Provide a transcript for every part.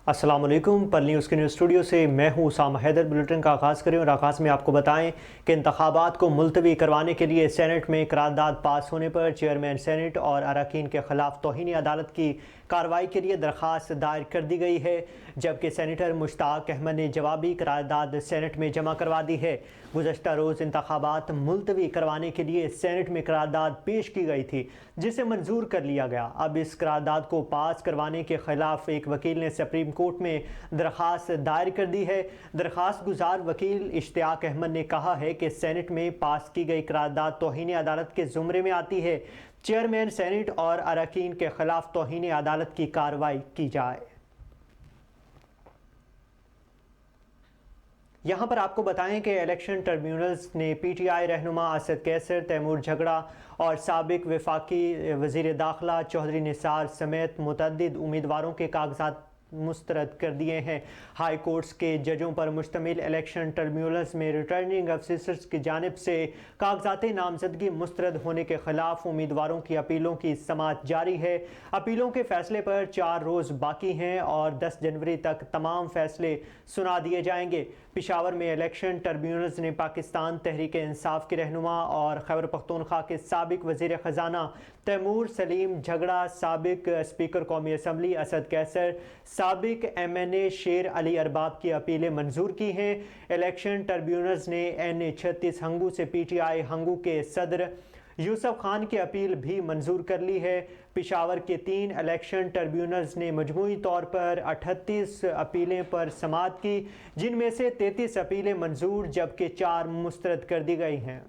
السلام علیکم۔ پر نیوز کے نیوز اسٹوڈیو سے میں ہوں اسامہ حیدر۔ بلیٹن کا آغاز کریں اور آغاز میں آپ کو بتائیں کہ انتخابات کو ملتوی کروانے کے لیے سینٹ میں قرارداد پاس ہونے پر چیئرمین سینٹ اور اراکین کے خلاف توہین عدالت کی کارروائی کے لیے درخواست دائر کر دی گئی ہے، جبکہ سینیٹر مشتاق احمد نے جوابی قرارداد سینٹ میں جمع کروا دی ہے۔ گزشتہ روز انتخابات ملتوی کروانے کے لیے سینٹ میں قرارداد پیش کی گئی تھی، جسے منظور کر لیا گیا۔ اب اس قرارداد کو پاس کروانے کے خلاف ایک وکیل نے سپریم کورٹ میں درخواست دائر کر دی ہے۔ درخواست گزار وکیل اشتیاق احمد نے کہا ہے کہ سینٹ میں پاس کی گئی قرارداد توہین عدالت کے زمرے میں آتی ہے۔ چیئرمین سینٹ اور اراکین کے خلاف توہین عدالت کی کارروائی کی جائے۔ یہاں پر آپ کو بتائیں کہ الیکشن ٹربیونلز نے پی ٹی آئی رہنما اسد کیسر، تیمور جھگڑا اور سابق وفاقی وزیر داخلہ چودھری نثار سمیت متعدد امیدواروں کے کاغذات مسترد کر دیے ہیں۔ ہائی کورٹس کے ججوں پر مشتمل الیکشن ٹربیونلز میں ریٹرننگ افیسرز کی جانب سے کاغذات نامزدگی مسترد ہونے کے خلاف امیدواروں کی اپیلوں کی سماعت جاری ہے۔ اپیلوں کے فیصلے پر 4 روز باقی ہیں اور 10 جنوری تک تمام فیصلے سنا دیے جائیں گے۔ پشاور میں الیکشن ٹربیونلز نے پاکستان تحریک انصاف کے رہنما اور خیبر پختونخوا کے سابق وزیر خزانہ تیمور سلیم جھگڑا، سابق اسپیکر قومی اسمبلی اسد کیسر، سابق ایم این اے شیر علی ارباب کی اپیلیں منظور کی ہیں۔ الیکشن ٹربیونلز نے این36 ہنگو سے پی ٹی آئی ہنگو کے صدر یوسف خان کی اپیل بھی منظور کر لی ہے۔ پشاور کے 3 الیکشن ٹربیونلز نے مجموعی طور پر 38 اپیلیں پر سماعت کی، جن میں سے 33 اپیلیں منظور جبکہ 4 مسترد کر دی گئی ہیں۔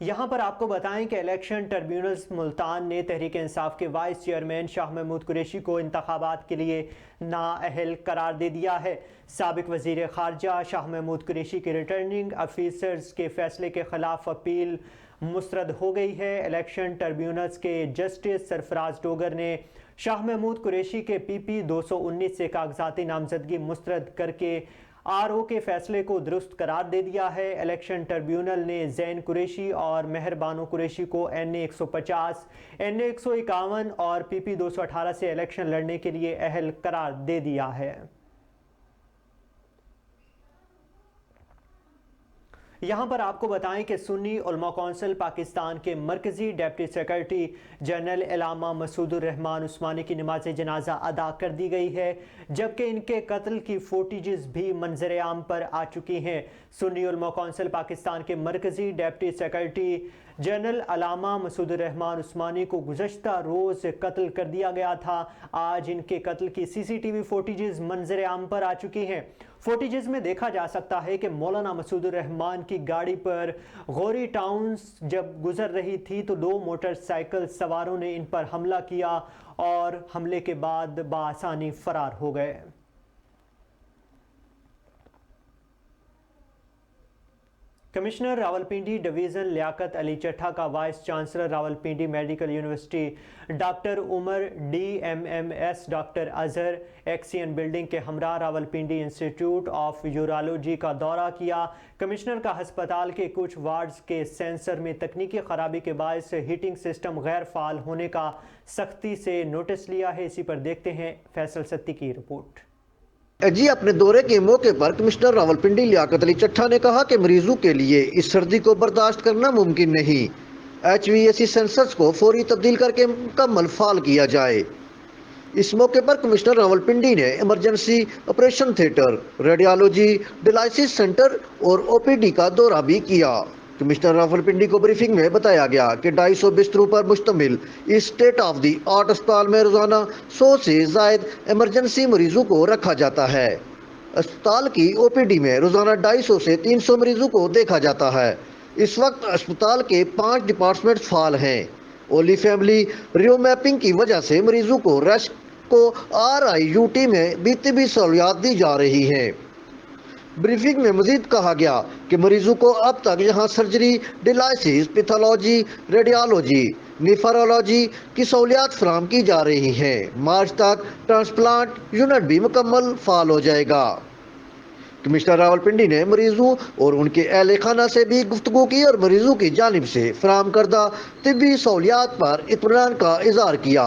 یہاں پر آپ کو بتائیں کہ الیکشن ٹربیونلز ملتان نے تحریک انصاف کے وائس چیئرمین شاہ محمود قریشی کو انتخابات کے لیے نااہل قرار دے دیا ہے۔ سابق وزیر خارجہ شاہ محمود قریشی کے ریٹرننگ افیسرز کے فیصلے کے خلاف اپیل مسترد ہو گئی ہے۔ الیکشن ٹربیونلز کے جسٹس سرفراز ڈوگر نے شاہ محمود قریشی کے پی پی 219 سے کاغذات نامزدگی مسترد کر کے آر او کے فیصلے کو درست قرار دے دیا ہے۔ الیکشن ٹربیونل نے زین قریشی اور مہر بانو قریشی کو این اے 150، این اے 151 اور پی پی 218 سے الیکشن لڑنے کے لیے اہل قرار دے دیا ہے۔ یہاں پر آپ کو بتائیں کہ سنی علماء کونسل پاکستان کے مرکزی ڈپٹی سیکرٹری جنرل علامہ مسعود الرحمان عثمانی کی نماز جنازہ ادا کر دی گئی ہے، جبکہ ان کے قتل کی فوٹیجز بھی منظر عام پر آ چکی ہیں۔ سنی علماء کونسل پاکستان کے مرکزی ڈپٹی سیکرٹری جنرل علامہ مسعود الرحمان عثمانی کو گزشتہ روز قتل کر دیا گیا تھا۔ آج ان کے قتل کی سی سی ٹی وی فوٹیجز منظر عام پر آ چکی ہیں۔ فوٹیجز میں دیکھا جا سکتا ہے کہ مولانا مسعود الرحمان کی گاڑی پر غوری ٹاؤن جب گزر رہی تھی تو 2 موٹر سائیکل سواروں نے ان پر حملہ کیا اور حملے کے بعد بآسانی فرار ہو گئے۔ کمشنر راولپنڈی ڈویژن لیاقت علی چٹھا کا vice chancellor Rawalpindi medical university doctor Umar D M M S doctor Azhar XEN building کے ہمراہ راولپنڈی انسٹیٹیوٹ آف یورالوجی کا دورہ کیا۔ کمشنر کا ہسپتال کے کچھ وارڈز کے سینسر میں تکنیکی خرابی کے باعث ہیٹنگ سسٹم غیر فعال ہونے کا سختی سے نوٹس لیا ہے۔ اسی پر دیکھتے ہیں فیصل ستی کی رپورٹ۔ اپنے دورے کے موقع پر کمشنر راولپنڈی لیاقت علی چٹھا نے کہا کہ مریضوں کے لیے اس سردی کو برداشت کرنا ممکن نہیں۔ ایچ وی اے سی سینسرز کو فوری تبدیل کر کے مکمل فعال کیا جائے۔ اس موقع پر کمشنر راولپنڈی نے emergency operation theatre, radiology dialysis centre اور او پی ڈی کا دورہ بھی کیا۔ کمشنر راولپنڈی کو بریفنگ میں بتایا گیا کہ 250 بستروں پر مشتمل اس اسٹیٹ آف دی آرٹ اسپتال میں روزانہ 100 سے زائد ایمرجنسی مریضوں کو رکھا جاتا ہے۔ اسپتال کی او پی ڈی میں روزانہ 250 سے 300 مریضوں کو دیکھا جاتا ہے۔ اس وقت اسپتال کے 5 ڈپارٹمنٹ فعال ہیں۔ اولی فیملی ریو میپنگ کی وجہ سے مریضوں کو رش کو آر آئی یو ٹی میں بھی طبی سہولیات دی جا رہی ہیں۔ بریفنگ میں مزید کہا گیا کہ مریضوں کو اب تک یہاں surgery, dialysis, pathology, radiology, nephrology کی سہولیات فراہم کی جا رہی ہیں۔ مارچ تک ٹرانسپلانٹ یونٹ بھی مکمل فعال ہو جائے گا۔ کمشنر راولپنڈی نے مریضوں اور ان کے اہل خانہ سے بھی گفتگو کی اور مریضوں کی جانب سے فراہم کردہ طبی سہولیات پر اطمینان کا اظہار کیا۔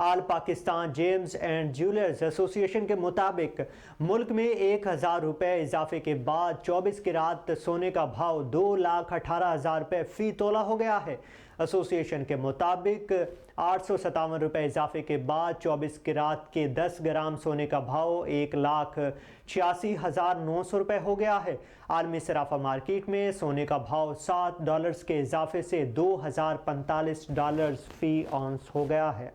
آل پاکستان جیمز اینڈ جیولرز ایسوسی ایشن کے مطابق ملک میں 1,000 روپے اضافے کے بعد 24 کیرات سونے کا بھاؤ 2,18,000 روپے فی تولہ ہو گیا ہے۔ ایسوسی ایشن کے مطابق 857 روپے اضافے کے بعد 24 کیرات کے 10 گرام سونے کا بھاؤ 1,86,900 روپے ہو گیا ہے۔ عالمی صرافہ مارکیٹ میں سونے کا بھاؤ $7 کے اضافے سے $2,045 فی اونس ہو گیا ہے۔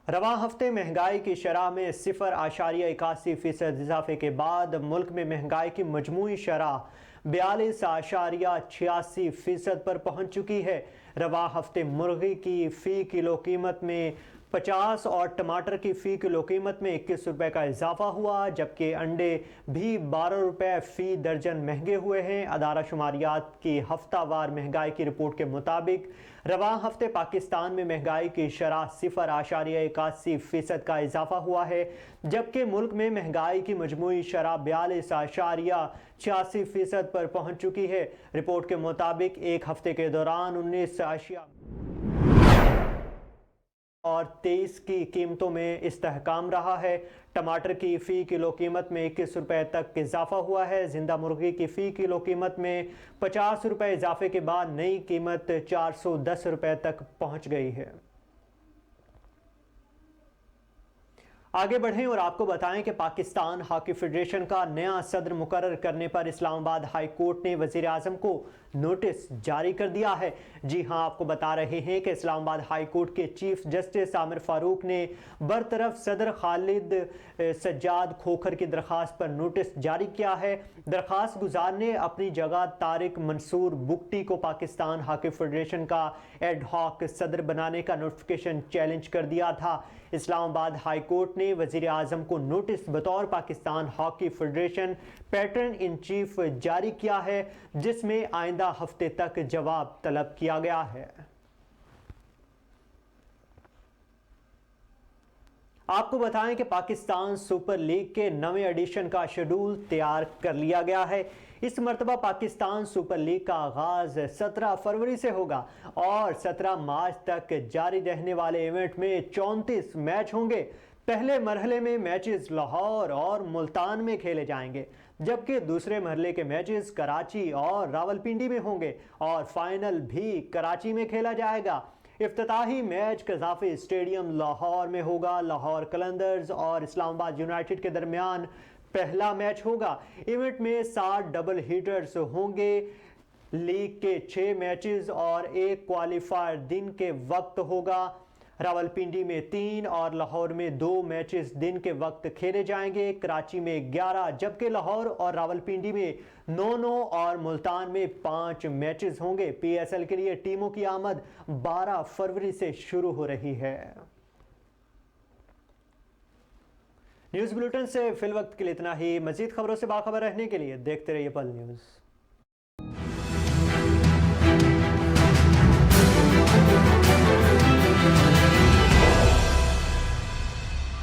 رواں ہفتے مہنگائی کی شرح میں 0.81% اضافے کے بعد ملک میں مہنگائی کی مجموعی شرح 42.86% پر پہنچ چکی ہے۔ رواں ہفتے مرغی کی فی کلو قیمت میں 50 اور ٹماٹر کی فی کلو قیمت میں 21 روپے کا اضافہ ہوا، جبکہ انڈے بھی 12 روپے فی درجن مہنگے ہوئے ہیں۔ ادارہ شماریات کی ہفتہ وار مہنگائی کی رپورٹ کے مطابق رواں ہفتے پاکستان میں مہنگائی کی شرح 0.81% کا اضافہ ہوا ہے، جبکہ ملک میں مہنگائی کی مجموعی شرح 42.86% پر پہنچ چکی ہے۔ رپورٹ کے مطابق ایک ہفتے کے دوران 19 اشیاء اور 23 کی قیمتوں میں استحکام رہا ہے۔ ٹماٹر کی فی کلو قیمت میں 21 روپے تک اضافہ ہوا ہے۔ زندہ مرغی کی فی کلو قیمت میں 50 روپے اضافے کے بعد نئی قیمت 410 روپے تک پہنچ گئی ہے۔ آگے بڑھیں اور آپ کو بتائیں کہ پاکستان ہاکی فیڈریشن کا نیا صدر مقرر کرنے پر اسلام آباد ہائی کورٹ نے وزیر اعظم کو نوٹس جاری کر دیا ہے۔ جی ہاں، آپ کو بتا رہے ہیں کہ اسلام آباد ہائی کورٹ کے چیف جسٹس عامر فاروق نے برطرف صدر خالد سجاد کھوکھر کی درخواست پر نوٹس جاری کیا ہے۔ درخواست گزار نے اپنی جگہ طارق منصور بگٹی کو پاکستان ہاکی فیڈریشن کا ایڈ ہاک صدر بنانے کا نوٹیفیکیشن چیلنج کر دیا تھا۔ اسلام آباد ہائی کورٹ نے وزیر اعظم کو نوٹس بطور Pakistan hockey federation pattern in chief جاری کیا ہے، جس میں آئندہ ہفتے تک جواب طلب کیا گیا ہے۔ آپ کو بتائیں کہ پاکستان سپر لیگ کے 9ویں ایڈیشن کا شیڈول تیار کر لیا گیا ہے۔ اس مرتبہ پاکستان سپر لیگ کا آغاز 17 فروری سے ہوگا اور 17 مارچ تک جاری رہنے والے ایونٹ میں 34 میچ ہوں گے۔ پہلے مرحلے میں میچز لاہور اور ملتان میں کھیلے جائیں گے، جبکہ دوسرے مرحلے کے میچز کراچی اور راولپنڈی میں ہوں گے اور فائنل بھی کراچی میں کھیلا جائے گا۔ افتتاحی میچ قذافی اسٹیڈیم لاہور میں ہوگا۔ لاہور قلندرز اور اسلام آباد یونائٹڈ کے درمیان پہلا میچ ہوگا۔ ایونٹ میں 7 ڈبل ہیٹرز ہوں گے۔ لیگ کے 6 میچز اور ایک کوالیفائر دن کے وقت ہوگا۔ راولپنڈی میں 3 اور لاہور میں 2 میچز دن کے وقت کھیلے جائیں گے۔ کراچی میں 11 جبکہ لاہور اور راولپنڈی میں 9 اور ملتان میں 5 میچز ہوں گے۔ پی ایس ایل کے لیے ٹیموں کی آمد 12 فروری سے شروع ہو رہی ہے۔ نیوز بلیٹن سے فی الوقت کے لیے اتنا ہی۔ مزید خبروں سے باخبر رہنے کے لیے دیکھتے رہیے پل نیوز۔